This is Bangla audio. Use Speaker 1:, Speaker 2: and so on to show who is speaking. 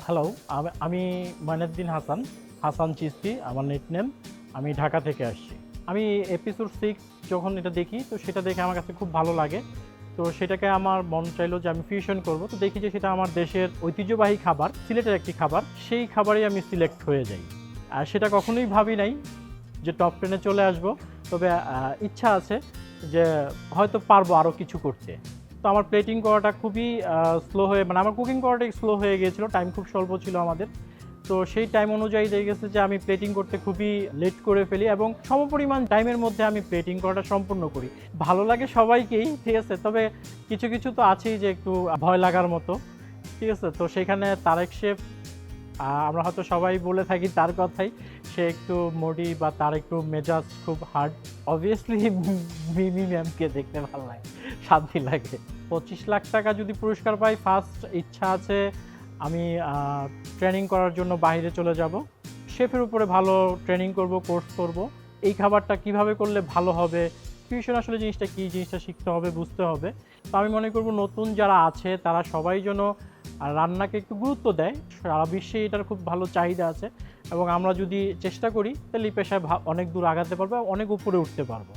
Speaker 1: হ্যালো, আমি মাইনুদ্দিন হাসান, হাসান চিস্তি আমার নিকনেম। আমি ঢাকা থেকে আসছি। আমি এপিসোড 6 যখন এটা দেখি তো সেটা দেখে আমার কাছে খুব ভালো লাগে। তো সেটাকে আমার মন চাইলো যে আমি ফিউশন করব। তো দেখি যে সেটা আমার দেশের ঐতিহ্যবাহী খাবার, সিলেটের একটি খাবার। সেই খাবারেই আমি সিলেক্ট হয়ে যাই। আর সেটা কখনোই ভাবি নাই যে টপ 10 এ চলে আসবো। তবে ইচ্ছা আছে যে হয়তো পারবো আরও কিছু করতে। তো আমার প্লেটিং করাটা খুবই স্লো হয়ে মানে আমার কুকিং করাটাই স্লো হয়ে গিয়েছিল, টাইম খুব স্বল্প ছিল আমাদের। তো সেই টাইম অনুযায়ী দেখে গেছে যে আমি প্লেটিং করতে খুবই লেট করে ফেলি এবং সমপরিমাণ টাইমের মধ্যে আমি প্লেটিং করাটা সম্পূর্ণ করি। ভালো লাগে সবাইকেই, ঠিক আছে, তবে কিছু কিছু তো আছেই যে একটু ভয় লাগার মতো, ঠিক আছে। তো সেখানে তারেক শেফ, আমরা হয়তো সবাই বলে থাকি তার কথাই, সে একটু মোডি বা তার একটু মেজাজ খুব হার্ড। অবভিয়াসলি মিমি ম্যামকে দেখতে ভালো লাগে, শান্তি লাগে। 25 লাখ টাকা যদি পুরস্কার পাই, ফার্স্ট ইচ্ছা আছে আমি ট্রেনিং করার জন্য বাইরে চলে যাব, শেফের উপরে ভালো ট্রেনিং করব, কোর্স করব। এই খাবারটা কিভাবে করলে ভালো হবে, ফিউশন আসলে জিনিসটা কী, জিনিসটা শিখতে হবে, বুঝতে হবে। তো আমি মনে করব নতুন যারা আছে তারা সবাই যেন রান্নাকে একটু গুরুত্ব দেয়। সারা বিশ্বে এটার খুব ভালো চাহিদা আছে এবং আমরা যদি চেষ্টা করি তাহলে এই পেশায় অনেক দূর আগাতে পারবো, অনেক উপরে উঠতে পারবো।